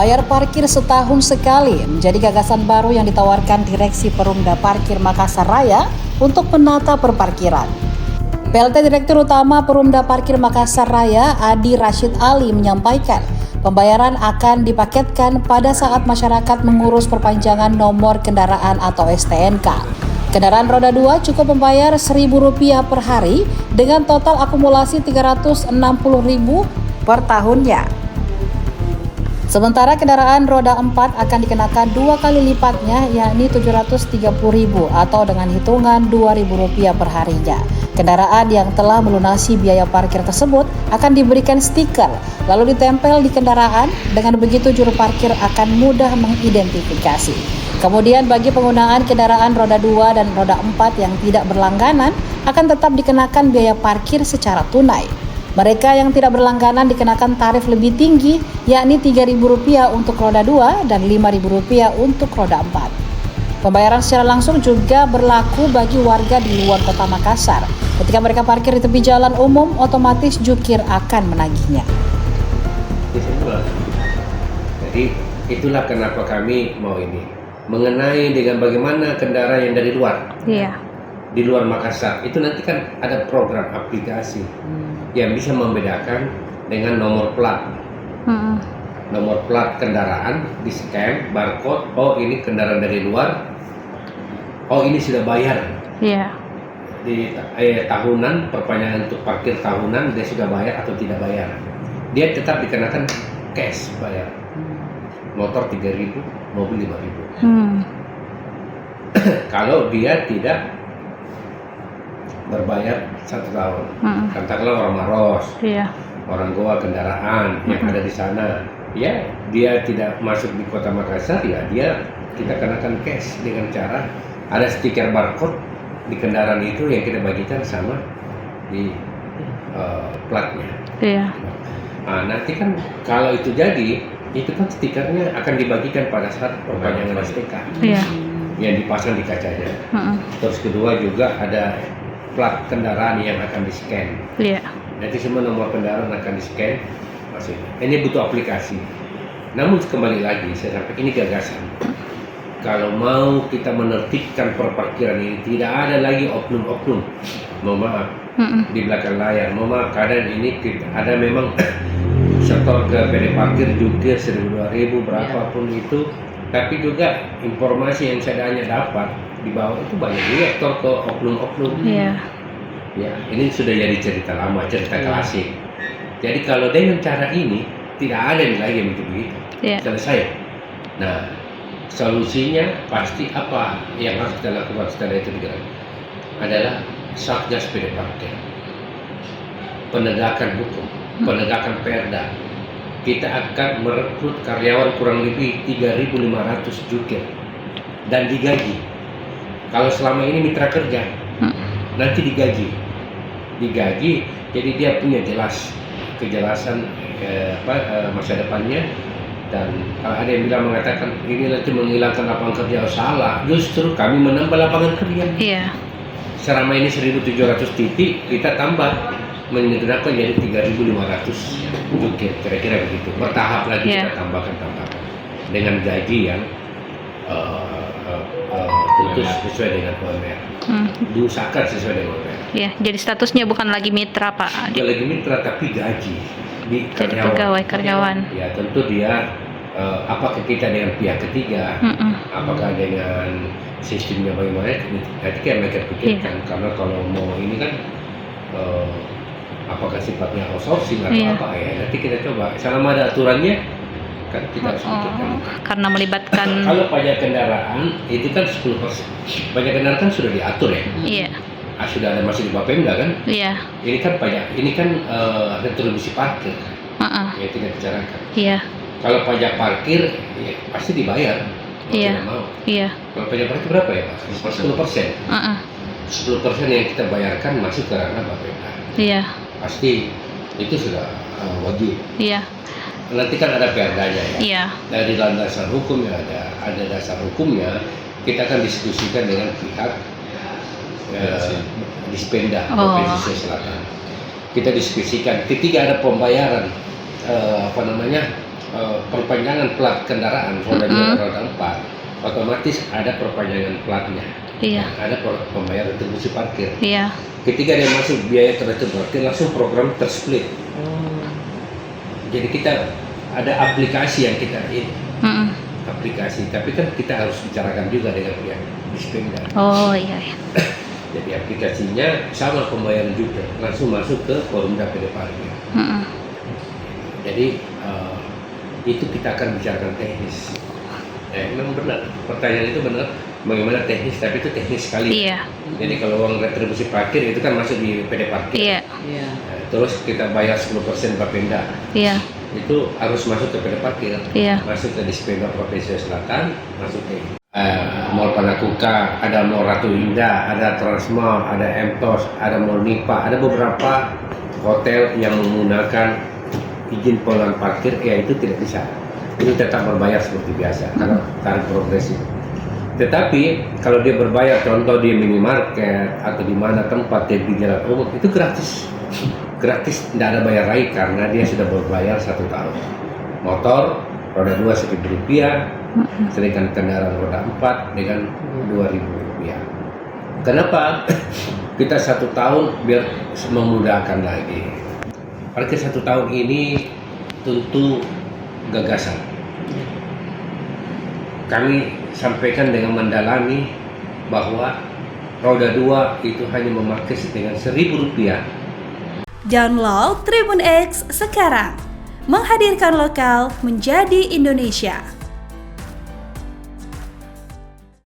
Bayar parkir setahun sekali menjadi gagasan baru yang ditawarkan Direksi Perumda Parkir Makassar Raya untuk menata perparkiran. PLT Direktur Utama Perumda Parkir Makassar Raya, Adi Rashid Ali menyampaikan, pembayaran akan dipaketkan pada saat masyarakat mengurus perpanjangan nomor kendaraan atau STNK. Kendaraan roda 2 cukup membayar Rp1.000 per hari dengan total akumulasi Rp360.000 per tahunnya. Sementara kendaraan roda 4 akan dikenakan 2 kali lipatnya, yakni Rp730.000 atau dengan hitungan Rp2.000 per harinya. Kendaraan yang telah melunasi biaya parkir tersebut akan diberikan stiker lalu ditempel di kendaraan. Dengan begitu juru parkir akan mudah mengidentifikasi. Kemudian bagi penggunaan kendaraan roda 2 dan roda 4 yang tidak berlangganan akan tetap dikenakan biaya parkir secara tunai. Mereka yang tidak berlangganan dikenakan tarif lebih tinggi, yakni Rp3.000 untuk roda 2 dan Rp5.000 untuk roda 4. Pembayaran secara langsung juga berlaku bagi warga di luar kota Makassar. Ketika mereka parkir di tepi jalan umum, otomatis jukir akan menagihnya. Jadi itulah kenapa kami mau ini. Mengenai dengan bagaimana kendaraan yang dari luar. Iya. Di luar Makassar itu nanti kan ada program aplikasi yang bisa membedakan dengan nomor plat. Nomor plat kendaraan di scan barcode, oh ini kendaraan dari luar, oh ini sudah bayar. Iya. Di tahunan, perpanjangan untuk parkir tahunan dia sudah bayar atau tidak bayar. Dia tetap dikenakan cash bayar. Motor Rp3.000, mobil Rp5.000. Kalau dia tidak berbayar 1 tahun. Katakanlah orang Maros, orang Goa kendaraan yang ada di sana, ya dia tidak masuk di kota Makassar, ya dia kita kenakan cash dengan cara ada stiker barcode di kendaraan itu yang kita bagikan sama di platnya. Iya. Nah, nanti kan kalau itu jadi, itu kan stikernya akan dibagikan pada saat perpanjangan STK. Iya. Yang dipasang di kacanya. Terus kedua juga ada plat kendaraan yang akan di-scan. Iya. Nanti semua nomor kendaraan akan di-scan. Ini butuh aplikasi. Namun kembali lagi, saya sampaikan ini gagasan. Kalau mau kita menertibkan perparkiran ini, tidak ada lagi oknum-oknum. Mohon maaf, di belakang layar. Mohon maaf, kadang ini ada memang setor ke PD parkir jukir Rp1.000, 2.000, berapapun itu. Tapi juga informasi yang saya hanya dapat di bawah itu banyak juga setor ke oknum-oknum. Iya. Ya, ini sudah jadi cerita lama, cerita klasik. Jadi kalau dengan cara ini tidak ada lagi yang begitu. Selesai. Nah, solusinya pasti apa yang harus kita lakukan setelah itu adalah Satgas PD Parkir, penegakan hukum, penegakan perda. Kita akan merekrut karyawan kurang lebih 3.500 jukir dan digaji. Kalau selama ini mitra kerja, nanti digaji, jadi dia punya kejelasan masa depannya. Dan kalau ada yang bilang mengatakan ini nanti menghilangkan lapangan kerja, salah. Justru kami menambah lapangan kerja. Iya. Selama ini 1.700 titik, kita tambah menjadi 3.500 jukir, kira-kira begitu. Bertahap lagi kita tambahkan dengan gaji yang tentu sesuai dengan UMR. Diusahakan sesuai dengan UMR. Iya, jadi statusnya bukan lagi mitra, Pak. Bukan lagi mitra, tapi gaji di jadi pegawai karyawan. Ya, tentu dia apakah kita dengan pihak ketiga, apakah dengan sistemnya bagaimana, nanti kan mereka pikirkan. Karena kalau mau ini kan apakah sifatnya outsourcing atau apa ya, nanti kita coba. Selama ada aturannya kan kita harus pikirkan. Karena melibatkan kalau pajak kendaraan itu kan 10%. Pajak kendaraan kan sudah diatur ya. Iya. Sudah ada masih di Bapemda kan. Iya. Ini kan pajak, ini kan retribusi parkir yang kita bicarakan. Iya. Kalau pajak parkir ya, pasti dibayar. Iya. Mau. Iya. Kalau pajak parkir berapa ya Pak? 10%. 10% yang kita bayarkan masuk ke ranah Bapemda. Iya. Pasti itu sudah wajib. Iya. Nanti kan ada perdanya ya. Iya. Dari landasan hukumnya ada dasar hukumnya, kita akan diskusikan dengan pihak Dispenda Provinsi Sulawesi Selatan. Kita diskusikan ketika ada pembayaran perpanjangan plat kendaraan roda 2 dan roda 4, otomatis ada perpanjangan platnya. Iya. Ada pembayar retribusi parkir. Iya. Ketika dia masuk biaya retribusi parkir, langsung program tersplit. Jadi kita ada aplikasi yang kita ini. Aplikasi, tapi kan kita harus bicarakan juga dengan pihak Dispenda. Oh iya. Jadi aplikasinya sama pembayaran juga, langsung masuk ke Porumda PD Parkir. Jadi itu kita akan bicarakan teknis. Memang benar, pertanyaan itu benar. Bagaimana teknis, tapi itu teknis sekali. Iya. Jadi kalau uang retribusi parkir itu kan masuk di PD Parkir. Iya. Terus kita bayar 10% Bapenda. Iya. Itu harus masuk ke PD Parkir. Iya. Masuk ke Dispenda Provinsi Selatan, masuk ke Mall Panakuka, ada Mall Ratu Indah, ada Transmall, ada Mtos, ada Mall Nipa, ada beberapa hotel yang menggunakan izin pengelolaan parkir, ya itu tidak bisa. Itu tetap berbayar seperti biasa karena tarif progresif. Tetapi kalau dia berbayar, contoh di minimarket atau di mana tempat dia di jalan umum, itu gratis. Gratis, tidak ada bayar lagi karena dia sudah berbayar 1 tahun. Motor roda 2 Rp1.000, sedangkan kendaraan roda 4 dengan Rp2.000. Kenapa? Kita 1 tahun biar memudahkan lagi. Parkir 1 tahun ini tentu gagasan. Kami sampaikan dengan mendalami bahwa roda 2 itu hanya memakai dengan Rp1.000. Download Tribun X sekarang, menghadirkan lokal menjadi Indonesia.